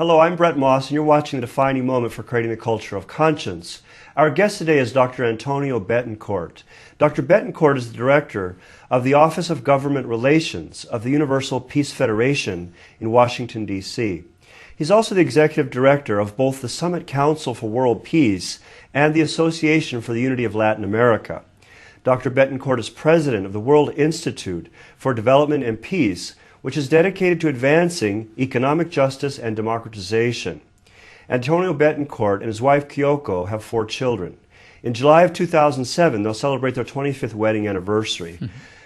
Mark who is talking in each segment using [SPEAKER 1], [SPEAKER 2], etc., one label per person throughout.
[SPEAKER 1] Hello, I'm Bret Moss, and you're watching The Defining Moment for Creating the Culture of Conscience. Our guest today is Dr. Antonio Betancourt. Dr. Betancourt is the director of the Office of Government Relations of the Universal Peace Federation in Washington, D.C. He's also the executive director of both the Summit Council for World Peace and the Association for the Unity of Latin America. Dr. Betancourt is president of the World Institute for Development and Peace, which is dedicated to advancing economic justice and democratization. Antonio Betancourt and his wife Kyoko have 4 children. In July of 2007, they'll celebrate their 25th wedding anniversary.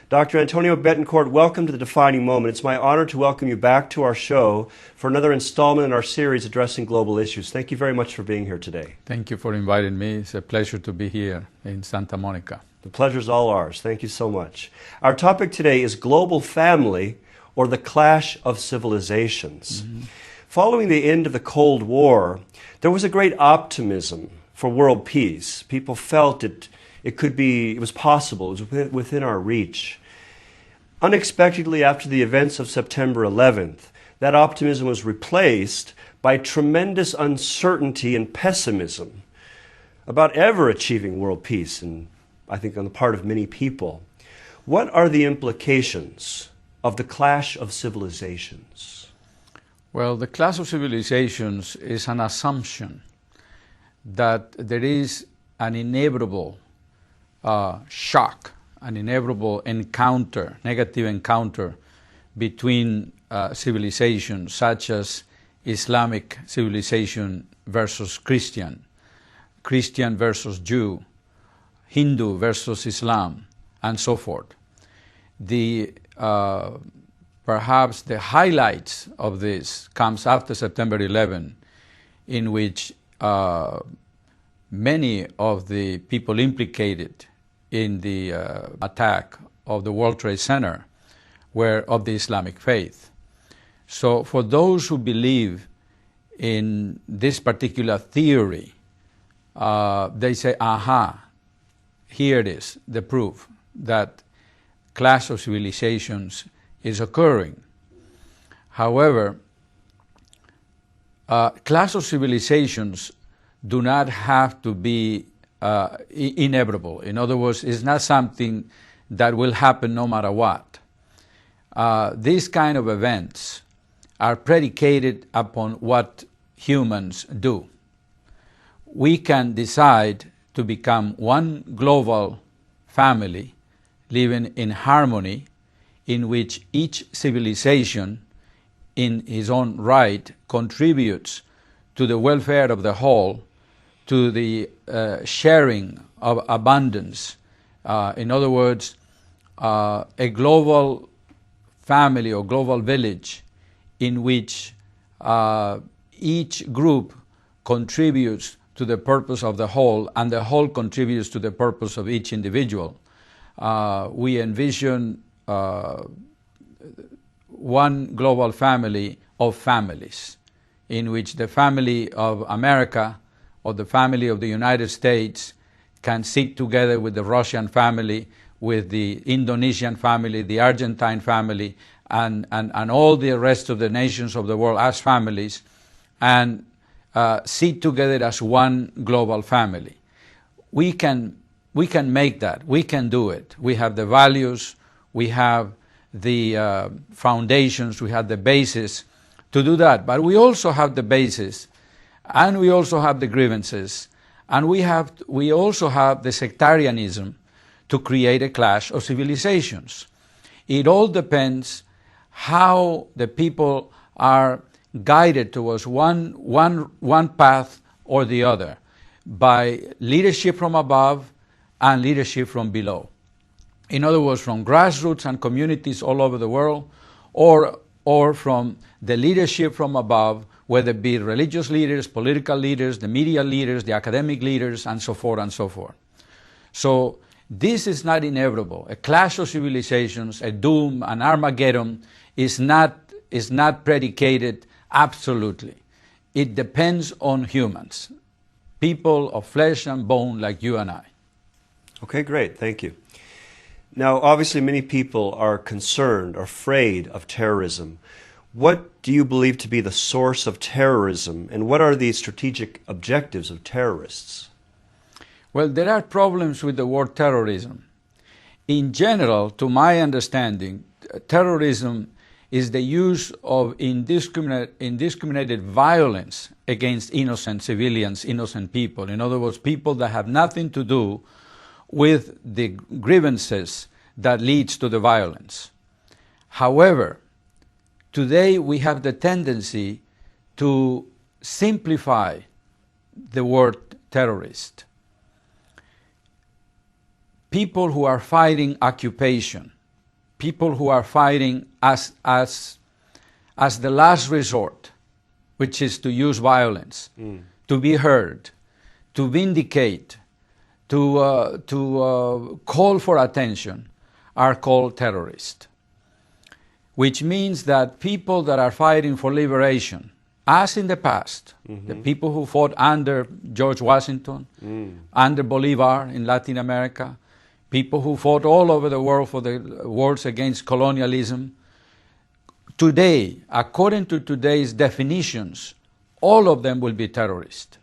[SPEAKER 1] Dr. Antonio Betancourt, welcome to The Defining Moment. It's my honor to welcome you back to our show for another installment in our series addressing global issues. Thank you very much for being here today.
[SPEAKER 2] Thank you for inviting me. It's a pleasure to be here in Santa Monica.
[SPEAKER 1] The pleasure's all ours. Thank you so much. Our topic today is global family, or the clash of civilizations. Following the end of the Cold War, there was a great optimism for world peace. People felt it was possible, it was within our reach. Unexpectedly, after the events of September 11th, that optimism was replaced by tremendous uncertainty and pessimism about ever achieving world peace, and I think on the part of many people. What are the implications of the clash of civilizations?
[SPEAKER 2] Well, the clash of civilizations is an assumption that there is an inevitable shock, an inevitable encounter, negative encounter between civilizations such as Islamic civilization versus Christian, Christian versus Jew, Hindu versus Islam, and so forth. Perhaps the highlights of this comes after September 11, in which many of the people implicated in the attack of the World Trade Center were of the Islamic faith. So for those who believe in this particular theory, they say, aha, here it is, the proof that clash of civilizations is occurring. However, clash of civilizations do not have to be inevitable. In other words, it's not something that will happen no matter what. These kind of events are predicated upon what humans do. We can decide to become one global family living in harmony, in which each civilization in his own right contributes to the welfare of the whole, to the sharing of abundance. In other words, a global family or global village in which each group contributes to the purpose of the whole, and the whole contributes to the purpose of each individual. We envision one global family of families, in which the family of America or the family of the United States can sit together with the Russian family, with the Indonesian family, the Argentine family, and all the rest of the nations of the world as families, and sit together as one global family. We can make that. We can do it. We have the values, we have the foundations, we have the basis to do that. But we also have the basis, and we also have the grievances, and we also have the sectarianism to create a clash of civilizations. It all depends how the people are guided towards one path or the other, by leadership from above and leadership from below. In other words, from grassroots and communities all over the world, or from the leadership from above, whether it be religious leaders, political leaders, the media leaders, the academic leaders, and so forth and so forth. So this is not inevitable. A clash of civilizations, a doom, an Armageddon is not predicated absolutely. It depends on humans, people of flesh and bone like you and I.
[SPEAKER 1] Okay, great. Thank you. Now, obviously, many people are concerned or afraid of terrorism. What do you believe to be the source of terrorism, and what are the strategic objectives of terrorists?
[SPEAKER 2] Well, there are problems with the word terrorism. In general, to my understanding, terrorism is the use of indiscriminated violence against innocent civilians, innocent people. In other words, people that have nothing to do with the grievances that leads to the violence. However, today we have the tendency to simplify the word terrorist. People who are fighting occupation, people who are fighting as the last resort, which is to use violence, to be heard, to vindicate, to call for attention, are called terrorists. Which means that people that are fighting for liberation, as in the past, the people who fought under George Washington, under Bolivar in Latin America, people who fought all over the world for the wars against colonialism, today, according to today's definitions, all of them will be terrorists.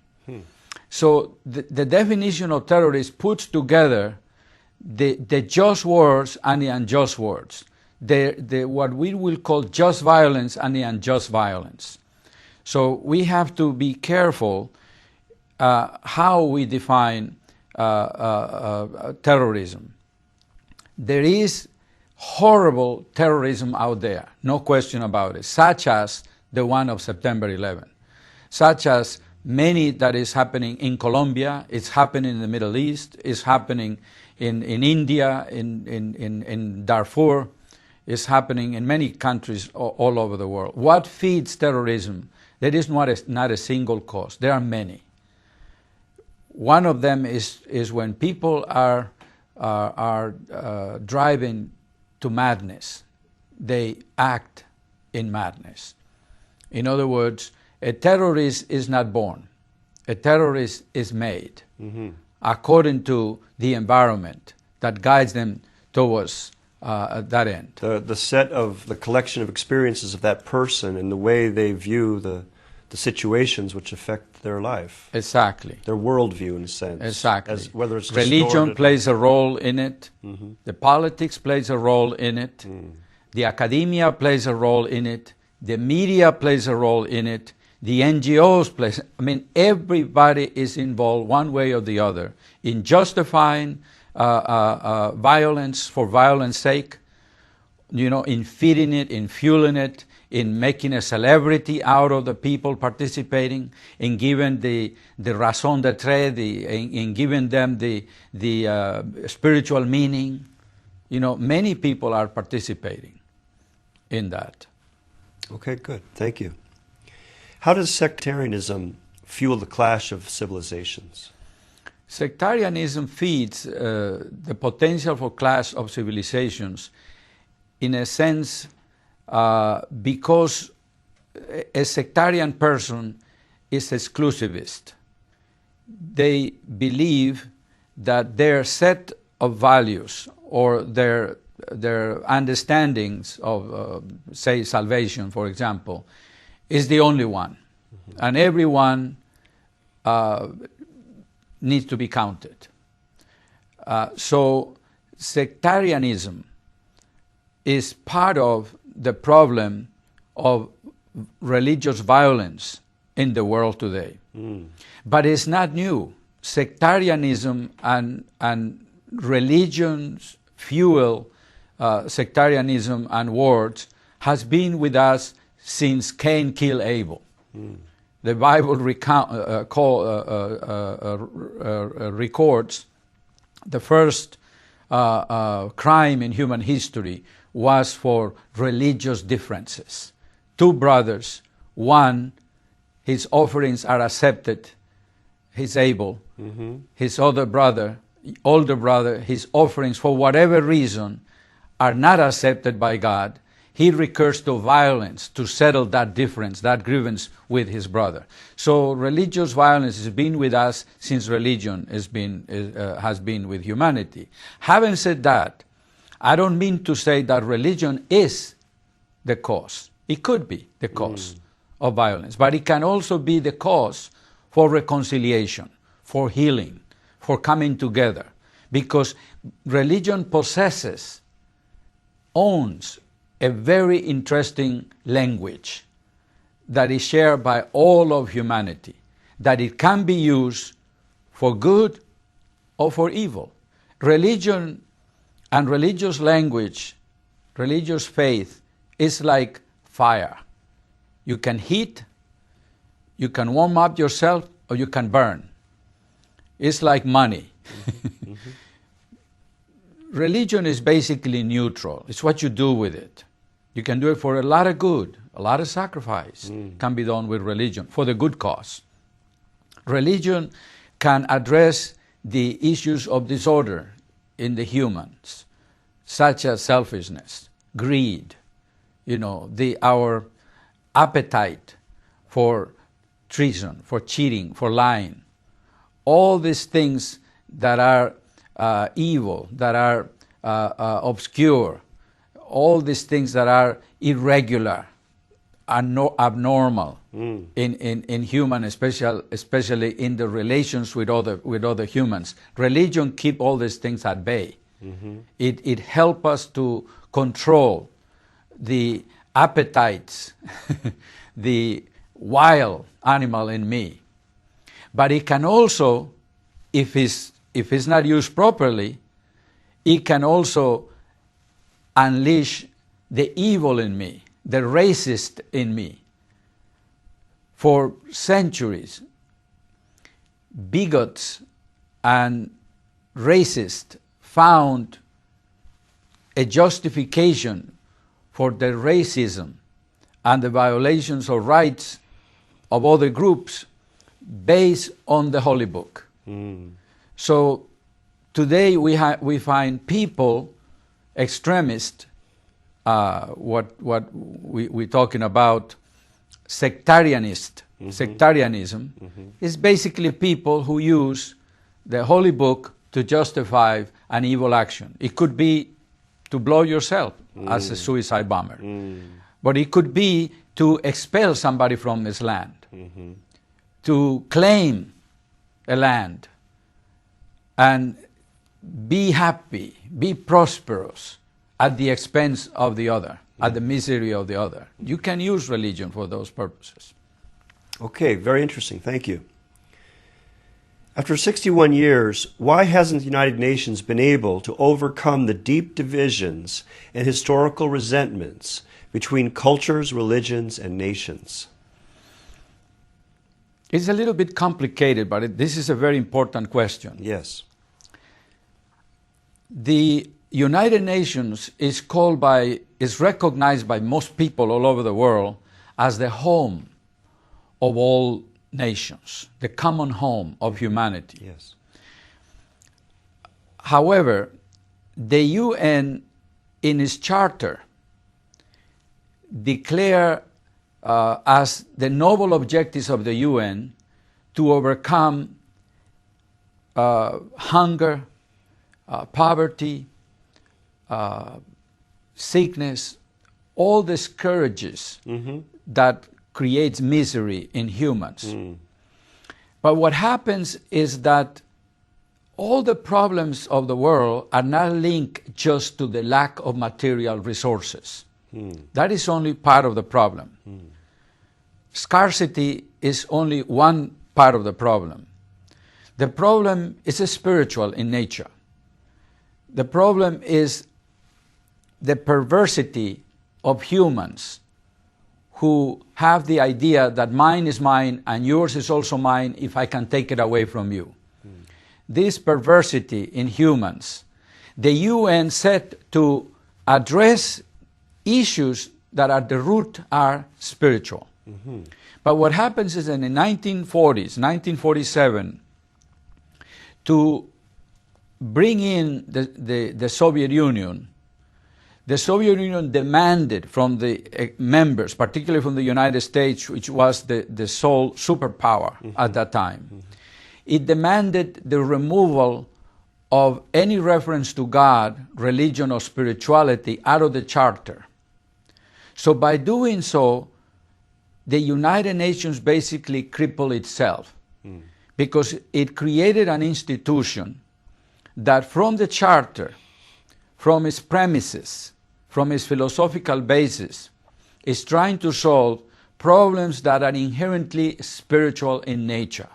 [SPEAKER 2] So the definition of terrorist puts together the just words and the unjust words, what we will call just violence and the unjust violence. So we have to be careful how we define terrorism. There is horrible terrorism out there, no question about it, such as the one of September 11, such as many that is happening in Colombia, it's happening in the Middle East, it's happening in India, in Darfur, it's happening in many countries all over the world. What feeds terrorism? There is not a single cause. There are many. One of them is when people are driving to madness. They act in madness. In other words, a terrorist is not born. A terrorist is made according to the environment that guides them towards that end.
[SPEAKER 1] The collection of experiences of that person and the way they view the situations which affect their life.
[SPEAKER 2] Exactly.
[SPEAKER 1] Their worldview, in a sense.
[SPEAKER 2] Exactly.
[SPEAKER 1] Whether it's
[SPEAKER 2] religion plays a role in it. The politics plays a role in it. The academia plays a role in it. The media plays a role in it. The NGOs plays. I mean, everybody is involved one way or the other in justifying violence for violence sake, in feeding it, in fueling it, in making a celebrity out of the people participating, in giving the raison d'être, in giving them the spiritual meaning. Many people are participating in that.
[SPEAKER 1] Okay, good. Thank you. How does sectarianism fuel the clash of civilizations?
[SPEAKER 2] Sectarianism feeds the potential for clash of civilizations in a sense because a sectarian person is exclusivist. They believe that their set of values or their understandings of, say, salvation, for example, is the only one. And everyone needs to be counted. So sectarianism is part of the problem of religious violence in the world today. But it's not new. Sectarianism and religions fuel sectarianism and wars has been with us since Cain killed Abel. The Bible records the first crime in human history was for religious differences. Two brothers, one, his offerings are accepted, he's Abel. His other brother, older brother, his offerings for whatever reason are not accepted by God. He recurs to violence to settle that difference, that grievance with his brother. So religious violence has been with us since religion has been with humanity. Having said that, I don't mean to say that religion is the cause. It could be the cause of violence, but it can also be the cause for reconciliation, for healing, for coming together. Because religion owns a very interesting language that is shared by all of humanity, that it can be used for good or for evil. Religion and religious language, religious faith, is like fire. You can heat, you can warm up yourself, or you can burn. It's like money. Religion is basically neutral. It's what you do with it. You can do it for a lot of good, a lot of sacrifice can be done with religion for the good cause. Religion can address the issues of disorder in the humans, such as selfishness, greed, our appetite for treason, for cheating, for lying. All these things that are evil, that are obscure, all these things that are irregular, abnormal in human, especially in the relations with other humans. Religion keep all these things at bay. It helps us to control the appetites, the wild animal in me. But it can also, if it's not used properly, it can also unleash the evil in me, the racist in me. For centuries, bigots and racists found a justification for the racism and the violations of rights of other groups based on the Holy Book. So today we find people, extremists, what we're talking about, sectarianism, is basically people who use the Holy Book to justify an evil action. It could be to blow yourself as a suicide bomber, but it could be to expel somebody from this land, to claim a land and be happy, be prosperous at the expense of the other, at the misery of the other. You can use religion for those purposes.
[SPEAKER 1] Okay, very interesting. Thank you. After 61 years, why hasn't the United Nations been able to overcome the deep divisions and historical resentments between cultures, religions, and nations?
[SPEAKER 2] It's a little bit complicated, but this is a very important question.
[SPEAKER 1] Yes.
[SPEAKER 2] The United Nations is recognized by most people all over the world as the home of all nations, the common home of humanity.
[SPEAKER 1] Yes.
[SPEAKER 2] However, the UN in its charter declare as the noble objectives of the UN to overcome hunger, poverty, sickness, all the scourges that creates misery in humans. But what happens is that all the problems of the world are not linked just to the lack of material resources. That is only part of the problem. Scarcity is only one part of the problem. The problem is spiritual in nature. The problem is the perversity of humans who have the idea that mine is mine and yours is also mine if I can take it away from you. This perversity in humans, the UN set to address issues that at the root are spiritual. But what happens is in the 1940s, 1947, to bring in the Soviet Union, the Soviet Union demanded from the members, particularly from the United States, which was the sole superpower at that time, it demanded the removal of any reference to God, religion, or spirituality out of the charter. So by doing so, the United Nations basically crippled itself because it created an institution that from the charter, from its premises, from its philosophical basis, is trying to solve problems that are inherently spiritual in nature,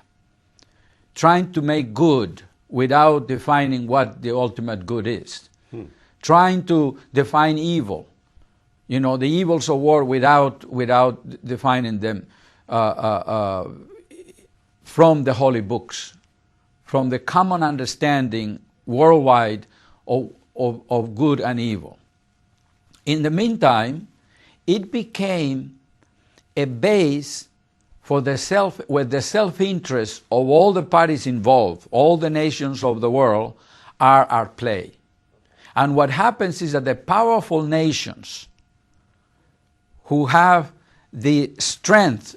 [SPEAKER 2] trying to make good without defining what the ultimate good is, trying to define evil, you know, the evils of war without defining them from the holy books, from the common understanding worldwide of good and evil. In the meantime, it became a base for where the self-interest of all the parties involved, all the nations of the world, are at play. And what happens is that the powerful nations who have the strength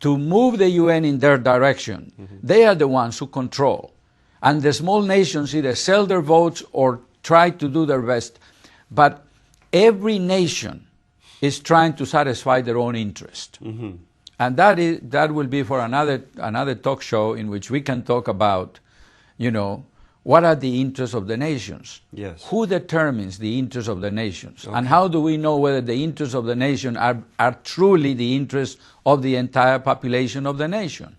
[SPEAKER 2] to move the UN in their direction, they are the ones who control. And the small nations either sell their votes or try to do their best. But every nation is trying to satisfy their own interest. And that will be for another talk show in which we can talk about, you know, what are the interests of the nations?
[SPEAKER 1] Yes.
[SPEAKER 2] Who determines the interests of the nations? Okay. And how do we know whether the interests of the nation are truly the interests of the entire population of the nation?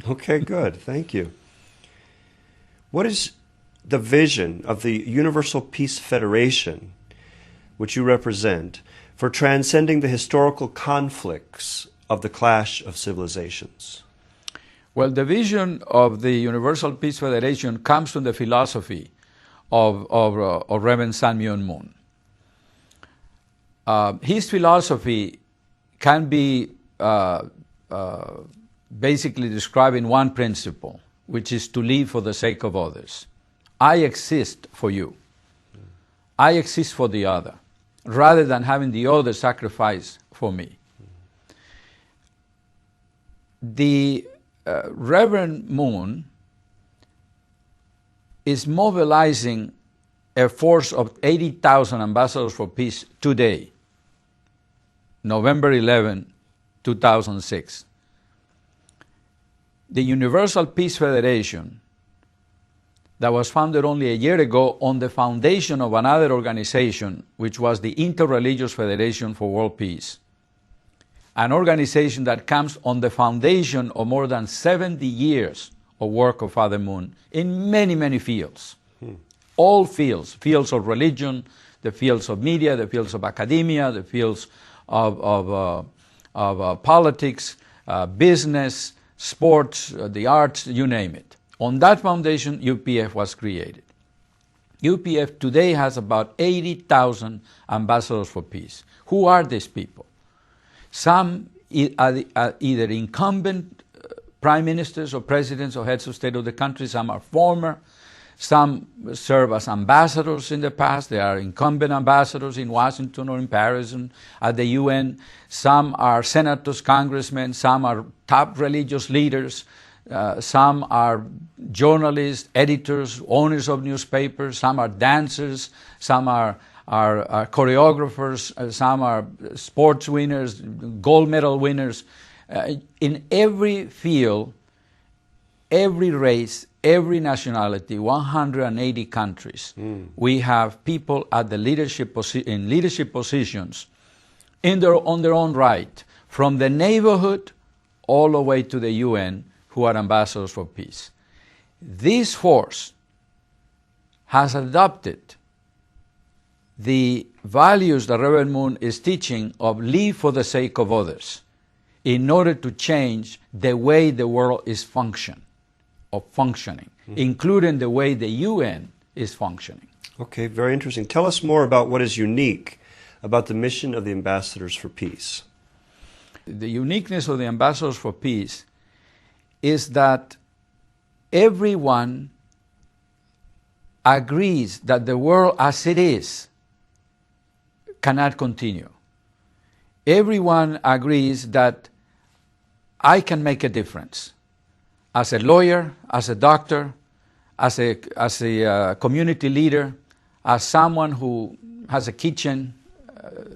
[SPEAKER 1] Okay, good. Thank you. What is the vision of the Universal Peace Federation, which you represent, for transcending the historical conflicts of the clash of civilizations?
[SPEAKER 2] Well, the vision of the Universal Peace Federation comes from the philosophy of Reverend Sun Myung Moon. His philosophy can be basically described in one principle, which is to live for the sake of others. I exist for you. I exist for the other, rather than having the other sacrifice for me. The Reverend Moon is mobilizing a force of 80,000 ambassadors for peace today, November 11, 2006. The Universal Peace Federation, that was founded only a year ago on the foundation of another organization, which was the Interreligious Federation for World Peace, an organization that comes on the foundation of more than 70 years of work of Father Moon in many, many fields. All fields of religion, the fields of media, the fields of academia, the fields of politics, business, sports, the arts, you name it. On that foundation, UPF was created. UPF today has about 80,000 ambassadors for peace. Who are these people? Some are either incumbent prime ministers or presidents or heads of state of the country. Some are former. Some serve as ambassadors in the past. They are incumbent ambassadors in Washington or in Paris and at the UN. Some are senators, congressmen. Some are top religious leaders. Some are journalists, editors, owners of newspapers. Some are dancers. Some are choreographers. Some are sports winners, gold medal winners. In every field, every race, every nationality, 180 countries, we have people at the in leadership positions on their own right, from the neighborhood all the way to the UN, who are ambassadors for peace. This force has adopted the values that Reverend Moon is teaching of live for the sake of others in order to change the way the world is functioning, including the way the UN is functioning.
[SPEAKER 1] Okay, very interesting. Tell us more about what is unique about the mission of the Ambassadors for Peace.
[SPEAKER 2] The uniqueness of the Ambassadors for Peace is that everyone agrees that the world as it is cannot continue. Everyone agrees that I can make a difference. As a lawyer, as a doctor, as a community leader, as someone who has a kitchen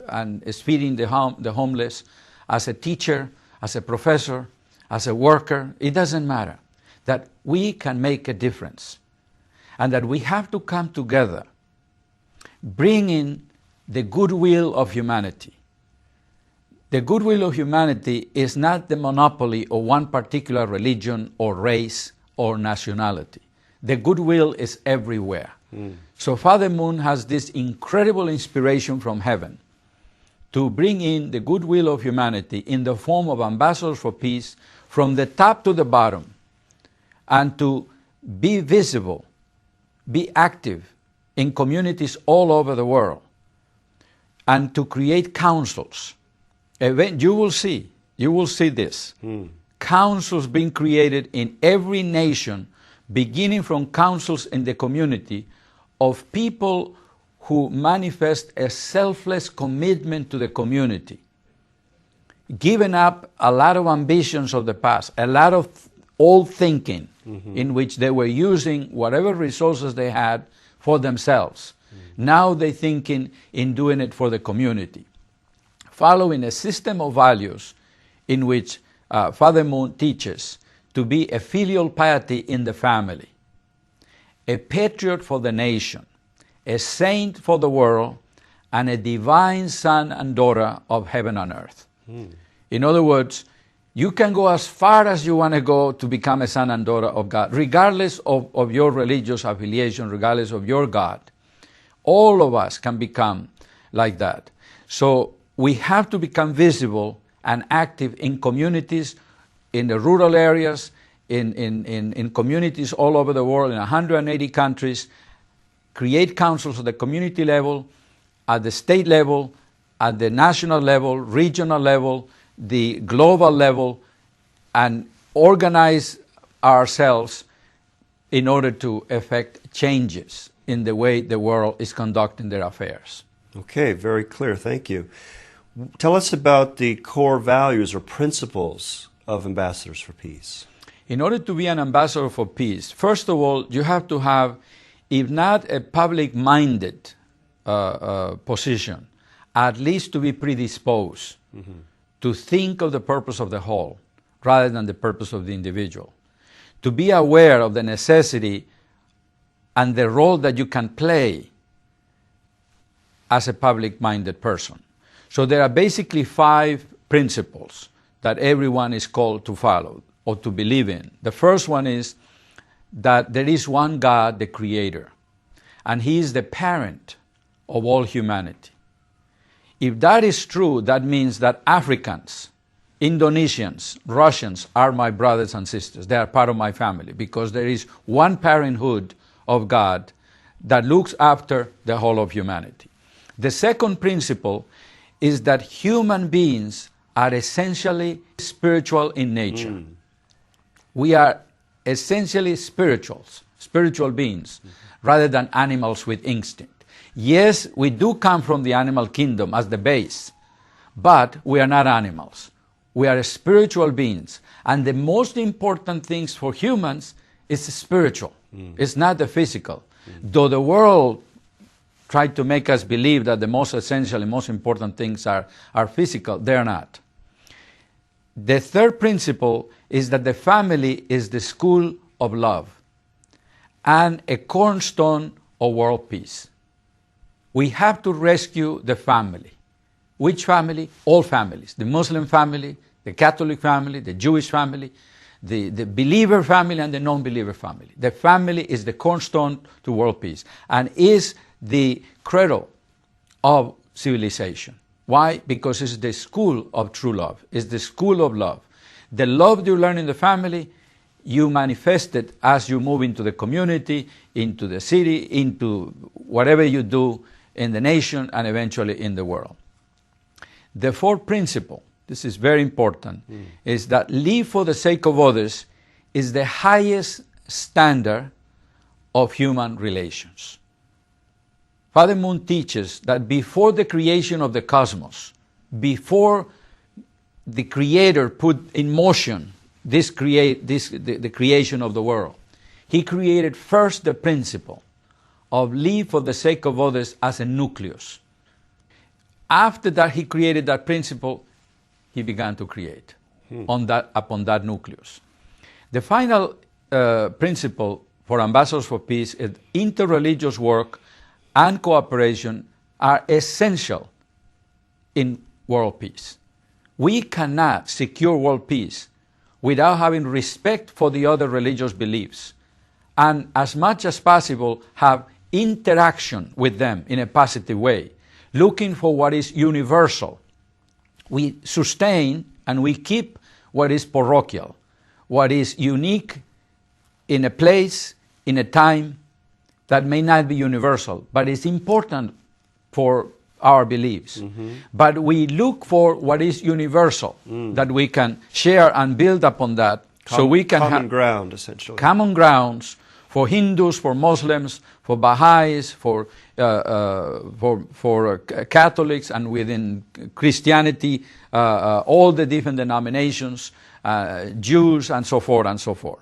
[SPEAKER 2] and is feeding the homeless, as a teacher, as a professor, as a worker, it doesn't matter. That we can make a difference. And that we have to come together, bringing the goodwill of humanity. The goodwill of humanity is not the monopoly of one particular religion or race or nationality. The goodwill is everywhere. So Father Moon has this incredible inspiration from heaven to bring in the goodwill of humanity in the form of ambassadors for peace from the top to the bottom, and to be visible, be active in communities all over the world, and to create councils. You will see this. Councils being created in every nation, beginning from councils in the community of people who manifest a selfless commitment to the community, giving up a lot of ambitions of the past, a lot of old thinking in which they were using whatever resources they had for themselves. Now they're thinking in doing it for the community, following a system of values in which Father Moon teaches to be a filial piety in the family, a patriot for the nation, a saint for the world, and a divine son and daughter of heaven and earth. In other words, you can go as far as you want to go to become a son and daughter of God, regardless of your religious affiliation, regardless of your God. All of us can become like that. So we have to become visible and active in communities, in the rural areas, in communities all over the world, in 180 countries, create councils at the community level, at the state level, at the national level, regional level, the global level, and organize ourselves in order to effect changes in the way the world is conducting their affairs.
[SPEAKER 1] Okay, very clear. Thank you. Tell us about the core values or principles of Ambassadors for Peace.
[SPEAKER 2] In order to be an ambassador for peace, first of all, you have to have, if not a public-minded position, at least to be predisposed to think of the purpose of the whole rather than the purpose of the individual. To be aware of the necessity and the role that you can play as a public-minded person. So there are basically 5 principles that everyone is called to follow or to believe in. The first one is that there is one God, the Creator, and He is the parent of all humanity. If that is true, that means that Africans, Indonesians, Russians are my brothers and sisters. They are part of my family because there is one parenthood of God that looks after the whole of humanity. The second principle is that human beings are essentially spiritual in nature. We are essentially spiritual beings, rather than animals with instinct. Yes, we do come from the animal kingdom as the base, but we are not animals. We are spiritual beings. And the most important things for humans is spiritual. It's not the physical. Though the world tried to make us believe that the most essential and most important things are physical, they're not. The third principle is that the family is the school of love and a cornerstone of world peace. We have to rescue the family. Which family? All families. The Muslim family, the Catholic family, the Jewish family, the believer family and the non-believer family. The family is the cornerstone to world peace and is the cradle of civilization. Why? Because it's the school of true love. It's the school of love. The love you learn in the family, you manifest it as you move into the community, into the city, into whatever you do in the nation and eventually in the world. The fourth principle, this is very important, is that live for the sake of others is the highest standard of human relations. Father Moon teaches that before the creation of the cosmos, before the Creator put in motion the creation of the world, He created first the principle of live for the sake of others as a nucleus. after that he created that principle, he began to create upon that nucleus. The final principle for Ambassadors for Peace is interreligious work and cooperation are essential in world peace. We cannot secure world peace without having respect for the other religious beliefs and as much as possible have interaction with them in a positive way, looking for what is universal. We sustain and we keep what is parochial, what is unique in a place, in a time that may not be universal, but is important for our beliefs. But we look for what is universal, that we can share and build upon that, so we can have
[SPEAKER 1] common ground, essentially.
[SPEAKER 2] Common grounds for Hindus, for Muslims, for Baha'is, for Catholics, and within Christianity, all the different denominations, Jews, and so forth and so forth.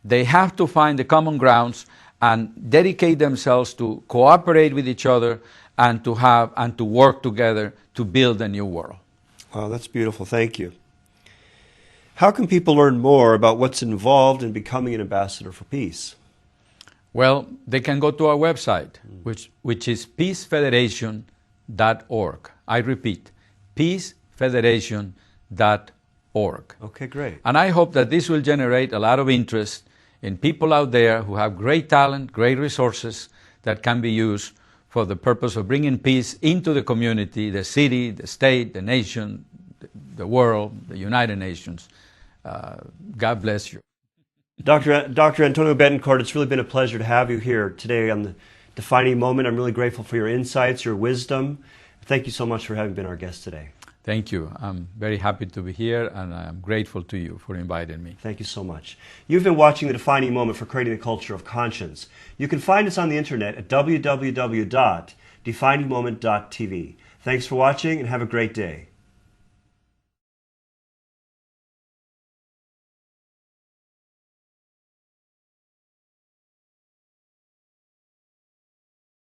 [SPEAKER 2] They have to find the common grounds and dedicate themselves to cooperate with each other and to have and to work together to build a new world.
[SPEAKER 1] Wow, that's beautiful. Thank you. How can people learn more about what's involved in becoming an ambassador for peace?
[SPEAKER 2] Well, they can go to our website, which is peacefederation.org. I repeat, peacefederation.org.
[SPEAKER 1] Okay, great.
[SPEAKER 2] And I hope that this will generate a lot of interest in people out there who have great talent, great resources that can be used for the purpose of bringing peace into the community, the city, the state, the nation, the world, the United Nations. God bless you.
[SPEAKER 1] Dr. Antonio Betancourt, it's really been a pleasure to have you here today on the Defining Moment. I'm really grateful for your insights, your wisdom. Thank you so much for having been our guest today.
[SPEAKER 2] Thank you. I'm very happy to be here, and I'm grateful to you for inviting me.
[SPEAKER 1] Thank you so much. You've been watching The Defining Moment for Creating a Culture of Conscience. You can find us on the internet at www.definingmoment.tv. Thanks for watching, and have a great day.